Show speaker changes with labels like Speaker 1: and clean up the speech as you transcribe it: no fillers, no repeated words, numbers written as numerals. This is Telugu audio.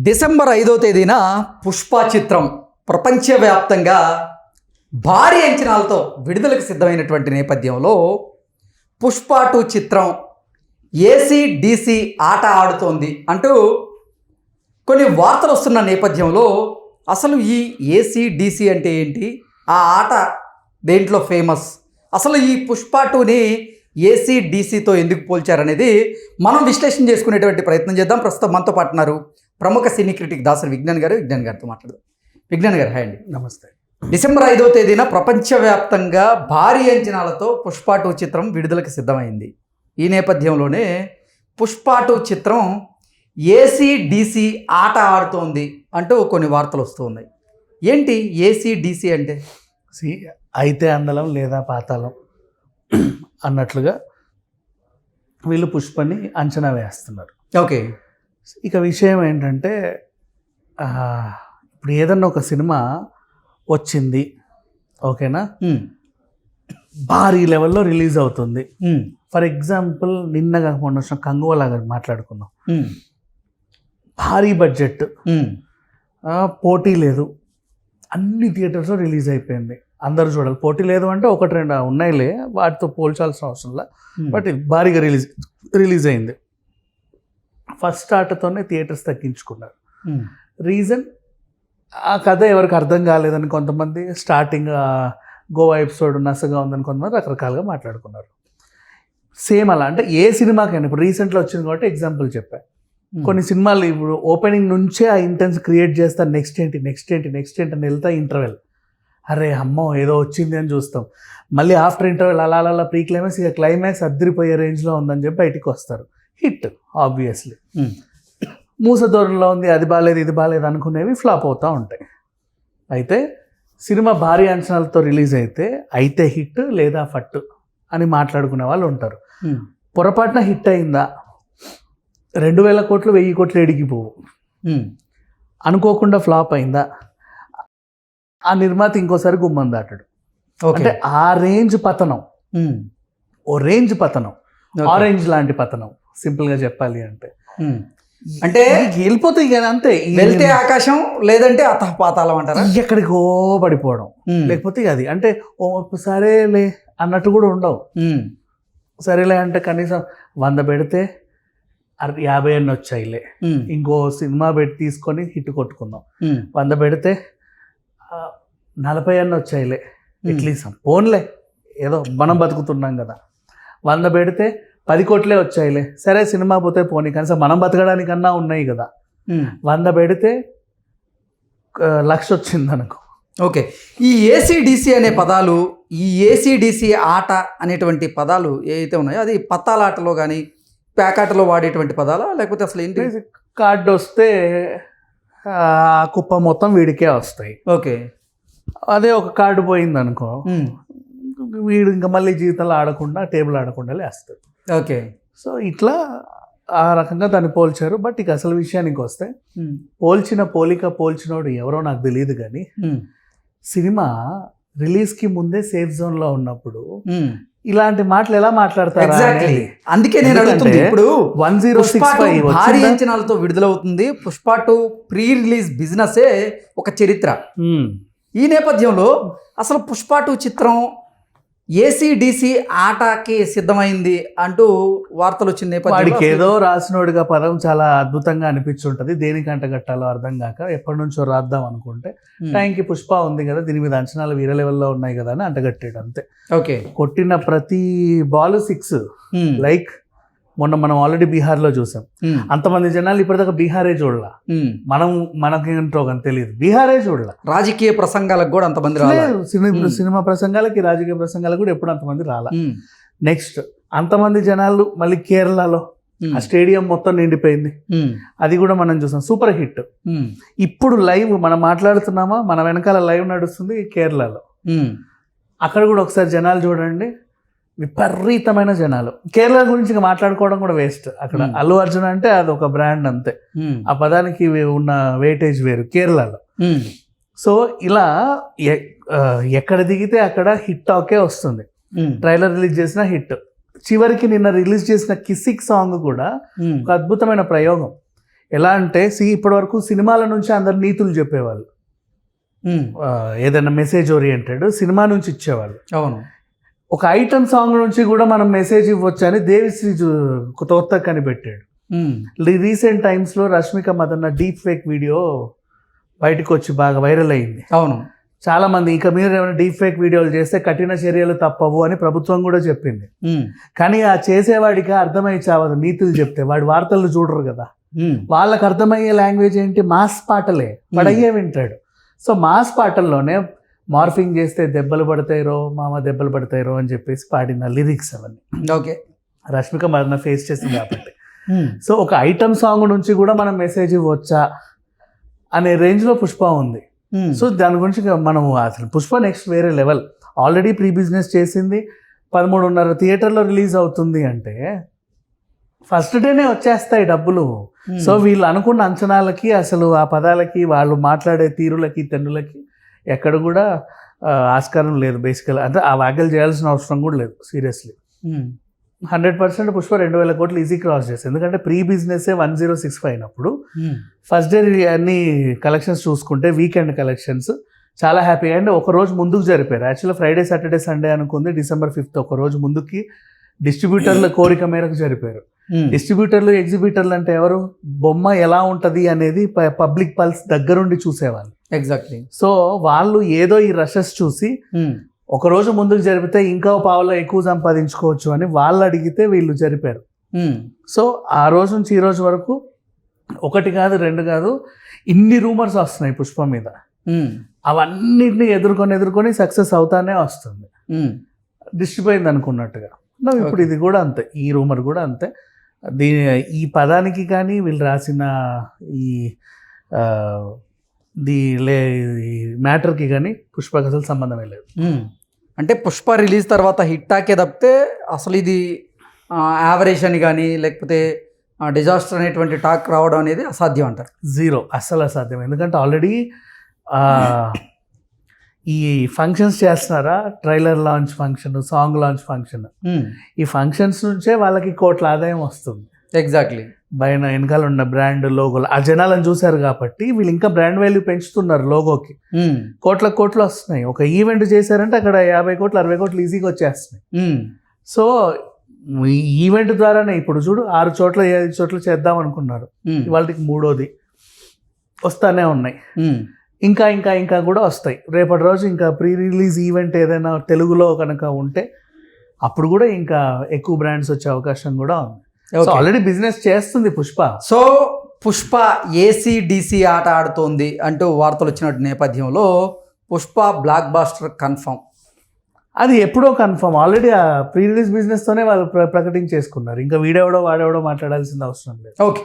Speaker 1: డిసెంబర్ 5వ తేదీన పుష్ప చిత్రం ప్రపంచవ్యాప్తంగా భారీ అంచనాలతో విడుదలకు సిద్ధమైనటువంటి నేపథ్యంలో పుష్ప 2 చిత్రం ఏసీ-డీసీ ఆట ఆడుతోంది అంటూ కొన్ని వార్తలు వస్తున్న నేపథ్యంలో అసలు ఈ ఏసీ-డీసీ అంటే ఏంటి, ఆ ఆట దేంట్లో ఫేమస్, అసలు ఈ పుష్ప 2ని ఏసీ-డీసీతో ఎందుకు పోల్చారనేది మనం విశ్లేషణ చేసుకునేటువంటి ప్రయత్నం చేద్దాం. ప్రస్తుతం మనతో పాటున్నారు ప్రముఖ సినీ క్రిటిక్ దాసరి విజ్ఞాన్ గారితో మాట్లాడదాం. విజ్ఞాన్ గారు, హాయ్ అండి.
Speaker 2: నమస్తే.
Speaker 1: డిసెంబర్ 5వ తేదీన ప్రపంచవ్యాప్తంగా భారీ అంచనాలతో పుష్ప 2 చిత్రం విడుదలకు సిద్ధమైంది. ఈ నేపథ్యంలోనే పుష్ప 2 చిత్రం ఏసీ-డీసీ ఆట ఆడుతోంది అంటూ కొన్ని వార్తలు వస్తూ ఉన్నాయి. ఏంటి ఏసీ-డీసీ అంటే?
Speaker 2: అయితే అందలం లేదా పాతాళం అన్నట్లుగా వీళ్ళు పుష్పని అంచనా వేస్తున్నారు.
Speaker 1: ఓకే,
Speaker 2: ఇక విషయం ఏంటంటే ఇప్పుడు ఏదన్నా ఒక సినిమా వచ్చింది, ఓకేనా, భారీ లెవెల్లో రిలీజ్ అవుతుంది. ఫర్ ఎగ్జాంపుల్ నిన్నగా మొన్న వచ్చిన కంగువలాగా మాట్లాడుకుందాం. భారీ బడ్జెట్, పోటీ లేదు, అన్ని థియేటర్స్లో రిలీజ్ అయిపోయింది, అందరూ చూడాలి. పోటీ లేదు అంటే ఒకటి రెండు ఉన్నాయిలే, వాటితో పోల్చాల్సిన అవసరంలా, బట్ భారీగా రిలీజ్ అయింది. ఫస్ట్ ఆటతోనే థియేటర్స్ తగ్గించుకున్నారు. రీజన్, ఆ కథ ఎవరికి అర్థం కాలేదని కొంతమంది, స్టార్టింగ్ గోవా ఎపిసోడ్ నసగా ఉందని కొంతమంది రకరకాలుగా మాట్లాడుకున్నారు. సేమ్ అలా అంటే ఏ సినిమాకైనా, ఇప్పుడు రీసెంట్లో వచ్చింది కాబట్టి ఎగ్జాంపుల్ చెప్పాను. కొన్ని సినిమాలు ఇప్పుడు ఓపెనింగ్ నుంచే ఆ ఇంటెన్స్ క్రియేట్ చేస్తారు, నెక్స్ట్ ఏంటి అని వెళ్తా ఇంటర్వెల్, అరే అమ్మో ఏదో వచ్చింది అని చూస్తాం. మళ్ళీ ఆఫ్టర్ ఇంటర్వెల్ అలా ప్రీ క్లైమాక్స్, ఇక క్లైమాక్స్ అద్దరిపోయే రేంజ్లో ఉందని చెప్పి బయటికి వస్తారు. Hit obviously. మూస ధోరణిలో ఉంది, అది బాగాలేదు ఇది బాగాలేదు అనుకునేవి ఫ్లాప్ అవుతూ ఉంటాయి. అయితే సినిమా భారీ అంచనాలతో రిలీజ్ అయితే హిట్ లేదా ఫట్ అని మాట్లాడుకునే వాళ్ళు ఉంటారు. పొరపాటున హిట్ అయిందా, 2000 కోట్లు 1000 కోట్లు ఎడిగిపోవు. అనుకోకుండా ఫ్లాప్ అయిందా, ఆ నిర్మాత ఇంకోసారి గుమ్మం దాటాడు. అంటే ఆ రేంజ్ పతనం, ఓ రేంజ్ పతనం, ఆరెంజ్ లాంటి పతనం, సింపుల్గా చెప్పాలి అంటే.
Speaker 1: అంటే
Speaker 2: వెళ్ళిపోతే ఇక అంతే,
Speaker 1: వెళ్తే ఆకాశం లేదంటే పాతాళం అంటారా,
Speaker 2: ఎక్కడికో పడిపోవడం. లేకపోతే అది అంటే సరేలే అన్నట్టు కూడా ఉండవు. సరేలే అంటే కనీసం 100 పెడితే 50 అన్న వచ్చాయిలే, ఇంకో సినిమా పెట్టి తీసుకొని హిట్ కొట్టుకుందాం. 100 పెడితే 40 అన్న వచ్చాయిలే, ఎట్లీస్ట్ పోన్లే ఏదో మనం బతుకుతున్నాం కదా. 100 పెడితే 10 కోట్లే వచ్చాయిలే, సరే సినిమా పోతే పోనీ, కనీసం మనం బతకడానికన్నా ఉన్నాయి కదా. 100 పెడితే 1,00,000 వచ్చింది అనుకో.
Speaker 1: ఓకే, ఈ ఏసీ-డీసీ అనే పదాలు, ఈ ఏసీ-డీసీ ఆట అనేటువంటి పదాలు ఏవైతే ఉన్నాయో అది పత్తాలాటలో కానీ ప్యాకాటలో వాడేటువంటి పదాలా, లేకపోతే అసలు ఏంటి?
Speaker 2: కార్డు వస్తే కుప్ప మొత్తం వీడికే వస్తాయి.
Speaker 1: ఓకే,
Speaker 2: అదే ఒక కార్డు పోయింది అనుకో, వీడు ఇంకా మళ్ళీ జీవితంలో ఆడకుండా, టేబుల్ ఆడకుండా లేస్తాడు.
Speaker 1: ఓకే, సో
Speaker 2: ఇట్లా ఆ రకంగా దాన్ని పోల్చారు. బట్ ఇక అసలు విషయానికి వస్తే, పోల్చినోడు ఎవరో నాకు తెలియదు కానీ, సినిమా రిలీజ్కి ముందే సేఫ్ జోన్లో ఉన్నప్పుడు ఇలాంటి మాటలు ఎలా మాట్లాడతారు?
Speaker 1: అందుకే నేను అడుగుతుంది. ఇప్పుడు
Speaker 2: 1065
Speaker 1: భారీ అంచనాలతో విడుదలవుతుంది. పుష్ప 2 ప్రీ రిలీజ్ బిజినెసే ఒక చరిత్ర. ఈ నేపథ్యంలో అసలు పుష్ప 2 చిత్రం ఏసీ-డీసీ ఆటకి సిద్ధమైంది అంటూ వార్తలు వచ్చిన నేపథ్యంలో,
Speaker 2: వాడికి ఏదో రాసినోడిగా పదం చాలా అద్భుతంగా అనిపించుంటది, దేనికి అంటగట్టాలో అర్థం కాక ఎప్పటి నుంచో రాద్దాం అనుకుంటే టైంకి పుష్ప ఉంది కదా, దీని మీద అంచనాలు వేరే లెవెల్లో ఉన్నాయి కదా అని అంటగట్టాడు అంతే.
Speaker 1: ఓకే, కొట్టిన
Speaker 2: కొట్టిన ప్రతి బాల్ 6. లైక్ మొన్న మనం ఆల్రెడీ బీహార్లో చూసాం, అంతమంది జనాలు ఇప్పటిదాకా బీహారే చూడలా. మనకేంటో కానీ తెలియదు, బీహారే చూడలా.
Speaker 1: రాజకీయ ప్రసంగాలకు కూడా అంతమంది రాలేదు,
Speaker 2: సినిమా ప్రసంగాలకి, రాజకీయ ప్రసంగాలకు కూడా ఎప్పుడు అంతమంది రాలా. నెక్స్ట్ అంతమంది జనాలు మళ్ళీ కేరళలో ఆ స్టేడియం మొత్తం నిండిపోయింది, అది కూడా మనం చూసాం, సూపర్ హిట్. ఇప్పుడు లైవ్ మనం మాట్లాడుతున్నామా, మన వెనకాల లైవ్ నడుస్తుంది కేరళలో. అక్కడ కూడా ఒకసారి జనాలు చూడండి, విపరీతమైన జనాలు. కేరళ గురించి మాట్లాడుకోవడం కూడా వేస్ట్. అక్కడ అల్లు అర్జున్ అంటే అది ఒక బ్రాండ్ అంతే, ఆ పదానికి ఉన్న వెయిటేజ్ వేరు కేరళలో. సో ఇలా ఎక్కడ దిగితే అక్కడ హిట్ టాకే వస్తుంది. ట్రైలర్ రిలీజ్ చేసిన హిట్, చివరికి నిన్న రిలీజ్ చేసిన కిసిక్ సాంగ్ కూడా ఒక అద్భుతమైన ప్రయోగం. ఎలా అంటే ఇప్పటి వరకు సినిమాల నుంచి అందరు నీతులు చెప్పేవాళ్ళు, ఏదైనా మెసేజ్ ఓరియంటెడ్ సినిమా నుంచి ఇచ్చేవాళ్ళు.
Speaker 1: అవును.
Speaker 2: ఒక ఐటమ్ సాంగ్ నుంచి కూడా మనం మెసేజ్ ఇవ్వచ్చు అని దేవిశ్రీ తోత్త కనిపెట్టాడు. రీసెంట్ టైమ్స్లో Rashmika Madanna deep fake video బయటకు వచ్చి బాగా వైరల్ అయింది.
Speaker 1: అవును.
Speaker 2: చాలా మంది ఇక మీరు ఏమైనా డీప్ ఫేక్ వీడియోలు చేస్తే కఠిన చర్యలు తప్పవు అని ప్రభుత్వం కూడా చెప్పింది. కానీ ఆ చేసేవాడికి అర్థమై చావదు నీతులు చెప్తే, వాడి వార్తలు చూడరు కదా. వాళ్ళకి అర్థమయ్యే లాంగ్వేజ్ ఏంటి? మాస్ పాటలే, పడయ్యే వింటాడు. సో మాస్ పాటల్లోనే మార్ఫింగ్ చేస్తే దెబ్బలు పడతాయిరో మామ దెబ్బలు పడతాయిరో అని చెప్పేసి పాడిన లిరిక్స్ అవన్నీ.
Speaker 1: ఓకే.
Speaker 2: రష్మిక మదన ఫేస్ చేసింది కాబట్టి. సో ఒక ఐటమ్ సాంగ్ నుంచి కూడా మనం మెసేజ్ ఇవ్వచ్చా అనే రేంజ్లో పుష్ప ఉంది. సో దాని గురించి మనం అసలు పుష్ప నెక్స్ట్ వేరే లెవెల్. ఆల్రెడీ ప్రీ బిజినెస్ చేసింది, 13:30 థియేటర్లో రిలీజ్ అవుతుంది అంటే ఫస్ట్ డేనే వచ్చేస్తాయి డబ్బులు. సో వీళ్ళు అనుకున్న అంచనాలకి అసలు ఆ పదాలకి వాళ్ళు మాట్లాడే తీరులకి తెన్నులకి ఎక్కడ కూడా ఆస్కారం లేదు బేసికల్. అంటే ఆ వ్యాఖ్యలు చేయాల్సిన అవసరం కూడా లేదు సీరియస్లీ. 100% పుష్ప 2,000 కోట్లు ఈజీ క్రాస్ చేస్తుంది. ఎందుకంటే ప్రీ బిజినెస్ 1065 అయినప్పుడు ఫస్ట్ డే అన్ని కలెక్షన్స్ చూసుకుంటే వీకెండ్ కలెక్షన్స్ చాలా హ్యాపీ. అండ్ ఒక రోజు ముందుకు జరిపారు. యాక్చువల్గా ఫ్రైడే సాటర్డే సండే అనుకుంది, December 5th ఒక రోజు ముందుకి డిస్ట్రిబ్యూటర్ల కోరిక మేరకు జరిపారు. డిస్ట్రిబ్యూటర్లు ఎగ్జిబ్యూటర్లు అంటే ఎవరు? బొమ్మ ఎలా ఉంటుంది అనేది పబ్లిక్ పల్స్ దగ్గరుండి చూసేవాళ్ళు.
Speaker 1: ఎగ్జాక్ట్లీ.
Speaker 2: సో వాళ్ళు ఏదో ఈ రషెస్ చూసి ఒక రోజు ముందుకు జరిపితే ఇంకా పావులో ఎక్కువ సంపాదించుకోవచ్చు అని వాళ్ళు అడిగితే వీళ్ళు జరిపారు. సో ఆ రోజు నుంచి ఈ రోజు వరకు 1 కాదు 2 కాదు ఇన్ని రూమర్స్ వస్తున్నాయి పుష్ప మీద. అవన్నిటిని ఎదుర్కొని సక్సెస్ అవుతానే వస్తుంది, దిష్టిపోయింది అనుకున్నట్టుగా. ఇప్పుడు ఇది కూడా అంతే, ఈ రూమర్ కూడా అంతే. ఈ పదానికి కానీ వీళ్ళు రాసిన ఈ మ్యాటర్కి కానీ పుష్పకి అసలు సంబంధమే లేదు.
Speaker 1: అంటే పుష్ప రిలీజ్ తర్వాత హిట్టాకే తప్పితే అసలు ఇది యావరేజ్ అని కానీ లేకపోతే డిజాస్టర్ అనేటువంటి టాక్ రావడం అనేది అసాధ్యం అంటారు.
Speaker 2: జీరో, అస్సలు అసాధ్యం. ఎందుకంటే ఆల్రెడీ ఈ ఫంక్షన్స్ చేస్తున్నారా, trailer launch function, song launch function, ఈ ఫంక్షన్స్ నుంచే వాళ్ళకి కోట్ల ఆదాయం వస్తుంది.
Speaker 1: ఎగ్జాక్ట్లీ.
Speaker 2: వెనకాల ఉన్న బ్రాండ్ లోగోలు ఆ జనాలను చూశారు కాబట్టి వీళ్ళు ఇంకా బ్రాండ్ వాల్యూ పెంచుతున్నారు. లోగోకి కోట్లు వస్తున్నాయి. ఒక ఈవెంట్ చేశారంటే అక్కడ 50 కోట్లు 60 కోట్లు ఈజీగా వచ్చేస్తున్నాయి. సో ఈ ఈవెంట్ ద్వారానే ఇప్పుడు చూడు 6 చోట్ల 5 చోట్ల చేద్దాం అనుకున్నారు, వాళ్ళకి 3వది వస్తానే ఉన్నాయి. ఇంకా ఇంకా ఇంకా కూడా వస్తాయి. రేపటి రోజు ఇంకా ప్రీ రిలీజ్ ఈవెంట్ ఏదైనా తెలుగులో కనుక ఉంటే అప్పుడు కూడా ఇంకా ఎక్కువ బ్రాండ్స్ వచ్చే అవకాశం కూడా ఉంది. ఆల్రెడీ బిజినెస్ చేస్తుంది పుష్ప.
Speaker 1: సో పుష్ప AC/DC ఆట ఆడుతోంది అంటూ వార్తలు వచ్చినట్టు నేపథ్యంలో పుష్ప బ్లాక్ బాస్టర్ కన్ఫర్మ్.
Speaker 2: అది ఎప్పుడో కన్ఫర్మ్. ఆల్రెడీ ఆ ప్రీ రిలీజ్ బిజినెస్తోనే వాళ్ళు ప్రకటించేసుకున్నారు. ఇంకా వాడెవడో మాట్లాడాల్సిన అవసరం లేదు.
Speaker 1: ఓకే.